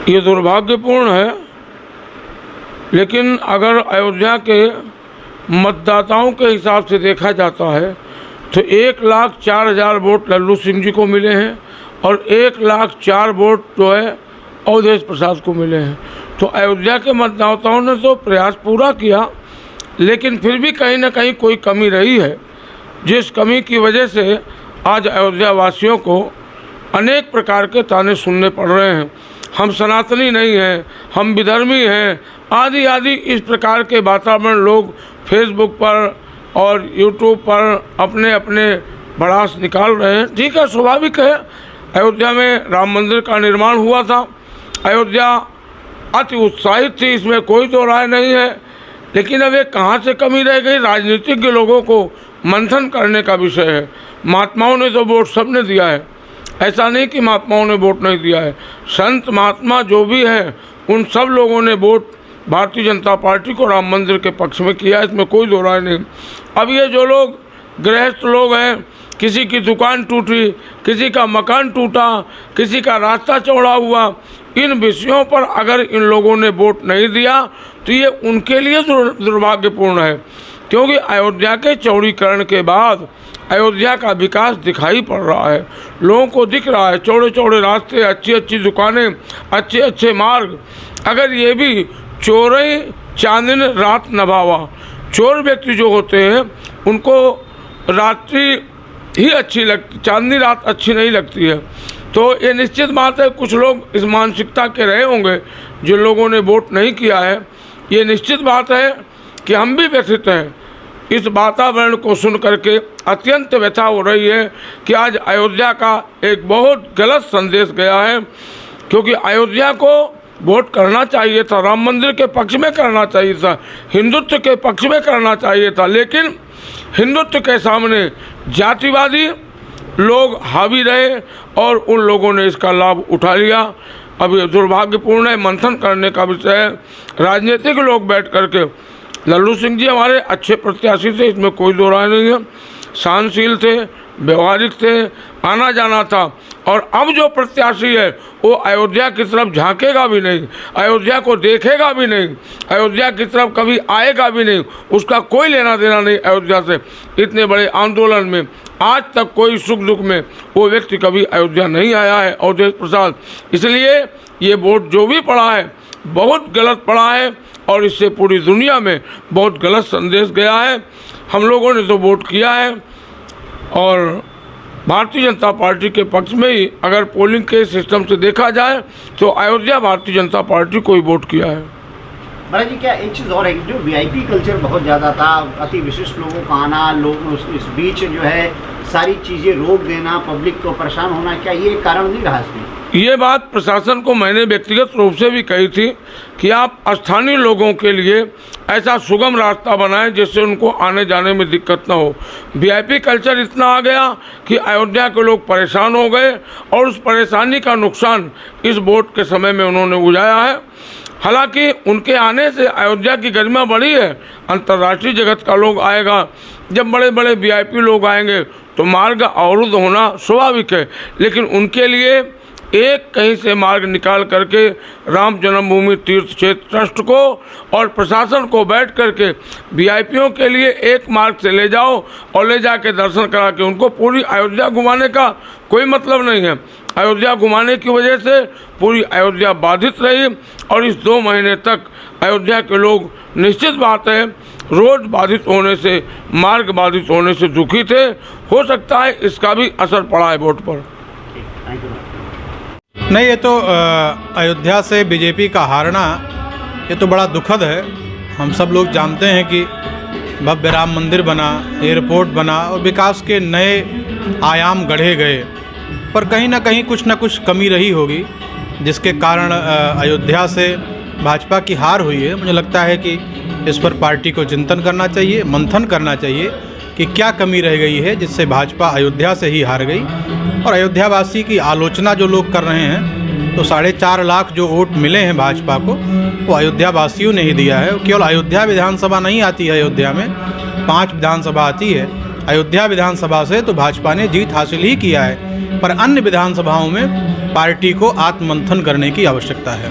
ये दुर्भाग्यपूर्ण है, लेकिन अगर अयोध्या के मतदाताओं के हिसाब से देखा जाता है तो 1,04,000 वोट लल्लू सिंह जी को मिले हैं और 1,04,000 वोट जो है अवधेश प्रसाद को मिले हैं। तो अयोध्या के मतदाताओं ने तो प्रयास पूरा किया, लेकिन फिर भी कहीं ना कहीं कोई कमी रही है, जिस कमी की वजह से आज अयोध्या वासियों को अनेक प्रकार के ताने सुनने पड़ रहे हैं। हम सनातनी नहीं हैं, हम विधर्मी हैं, आदि आदि इस प्रकार के वातावरण लोग फेसबुक पर और यूट्यूब पर अपने अपने भड़ास निकाल रहे हैं। ठीक है, स्वाभाविक है। अयोध्या में राम मंदिर का निर्माण हुआ था, अयोध्या अति उत्साहित थी, इसमें कोई दो राय नहीं है। लेकिन अब ये कहाँ से कमी रह गई, राजनीतिज्ञ लोगों को मंथन करने का विषय है। महात्माओं ने तो वोट सबने दिया है, ऐसा नहीं कि महात्माओं ने वोट नहीं दिया है। संत महात्मा जो भी हैं उन सब लोगों ने वोट भारतीय जनता पार्टी को राम मंदिर के पक्ष में किया है, इसमें कोई दो राय नहीं। अब ये जो लोग गृहस्थ लोग हैं, किसी की दुकान टूटी, किसी का मकान टूटा, किसी का रास्ता चौड़ा हुआ, इन विषयों पर अगर इन लोगों ने वोट नहीं दिया तो ये उनके लिए दुर्भाग्यपूर्ण है, क्योंकि अयोध्या के चौड़ीकरण के बाद अयोध्या का विकास दिखाई पड़ रहा है, लोगों को दिख रहा है। चौड़े चौड़े रास्ते, अच्छी अच्छी दुकानें, अच्छे अच्छे मार्ग। अगर ये भी चोरी चांदनी रात नभावा, चोर व्यक्ति जो होते हैं उनको रात्रि ही अच्छी लगती, चांदनी रात अच्छी नहीं लगती है। तो ये निश्चित बात है, कुछ लोग इस मानसिकता के रहे होंगे जिन लोगों ने वोट नहीं किया है। ये निश्चित बात है कि हम भी व्यथित हैं। इस वातावरण को सुन करके अत्यंत व्यथा हो रही है कि आज अयोध्या का एक बहुत गलत संदेश गया है, क्योंकि अयोध्या को वोट करना चाहिए था, राम मंदिर के पक्ष में करना चाहिए था, हिंदुत्व के पक्ष में करना चाहिए था। लेकिन हिंदुत्व के सामने जातिवादी लोग हावी रहे और उन लोगों ने इसका लाभ उठा लिया। अब ये दुर्भाग्यपूर्ण है, मंथन करने का विषय है। राजनीतिक लोग बैठ करके, लल्लू सिंह जी हमारे अच्छे प्रत्याशी थे, इसमें कोई दो राय नहीं है, सहनशील थे, व्यवहारिक थे, आना जाना था। और अब जो प्रत्याशी है वो अयोध्या की तरफ झांकेगा भी नहीं, अयोध्या को देखेगा भी नहीं, अयोध्या की तरफ कभी आएगा भी नहीं, उसका कोई लेना देना नहीं अयोध्या से। इतने बड़े आंदोलन में आज तक कोई सुख दुख में वो व्यक्ति कभी अयोध्या नहीं आया है, अवधेश प्रसाद। इसलिए ये वोट जो भी पड़ा है बहुत गलत पड़ा है और इससे पूरी दुनिया में बहुत गलत संदेश गया है। हम लोगों ने तो वोट किया है और भारतीय जनता पार्टी के पक्ष में ही अगर पोलिंग के सिस्टम से देखा जाए तो अयोध्या भारतीय जनता पार्टी को ही वोट किया है। महाराज जी, क्या एक चीज़ और है, जो वीआईपी कल्चर बहुत ज़्यादा था, अति विशिष्ट लोगों का आना, लोग इस बीच जो है सारी चीज़ें रोक देना, पब्लिक को परेशान होना, क्या ये कारण नहीं रहा इसमें? ये बात प्रशासन को मैंने व्यक्तिगत रूप से भी कही थी कि आप स्थानीय लोगों के लिए ऐसा सुगम रास्ता बनाएं जिससे उनको आने जाने में दिक्कत ना हो। वीआईपी कल्चर इतना आ गया कि अयोध्या के लोग परेशान हो गए और उस परेशानी का नुकसान इस वोट के समय में उन्होंने उठाया है। हालांकि उनके आने से अयोध्या की गरिमा बढ़ी है, अंतर्राष्ट्रीय जगत का लोग आएगा, जब बड़े बड़े वीआईपी लोग आएंगे तो मार्ग अवरुद्ध होना स्वाभाविक है। लेकिन उनके लिए एक कहीं से मार्ग निकाल करके राम जन्मभूमि तीर्थ क्षेत्र ट्रस्ट को और प्रशासन को बैठ करके वीआईपीओं के लिए एक मार्ग से ले जाओ और ले जाके दर्शन करा के उनको पूरी अयोध्या घुमाने का कोई मतलब नहीं है। अयोध्या घुमाने की वजह से पूरी अयोध्या बाधित रही और इस 2 महीने तक अयोध्या के लोग निश्चित बात है रोड बाधित होने से, मार्ग बाधित होने से दुखी थे। हो सकता है इसका भी असर पड़ा है वोट पर। नहीं, ये तो अयोध्या से बीजेपी का हारना ये तो बड़ा दुखद है। हम सब लोग जानते हैं कि भव्य राम मंदिर बना, एयरपोर्ट बना और विकास के नए आयाम गढ़े गए, पर कहीं ना कहीं कुछ ना कुछ कमी रही होगी जिसके कारण अयोध्या से भाजपा की हार हुई है। मुझे लगता है कि इस पर पार्टी को चिंतन करना चाहिए, मंथन करना चाहिए कि क्या कमी रह गई है जिससे भाजपा अयोध्या से ही हार गई। और अयोध्यावासी की आलोचना जो लोग कर रहे हैं, तो 4.5 लाख जो वोट मिले हैं भाजपा को वो अयोध्यावासियों ने ही दिया है। केवल अयोध्या विधानसभा नहीं आती है, अयोध्या में 5 विधानसभा आती है। अयोध्या विधानसभा से तो भाजपा ने जीत हासिल ही किया है। पर अन्य विधानसभाओं में पार्टी को आत्ममंथन करने की आवश्यकता है।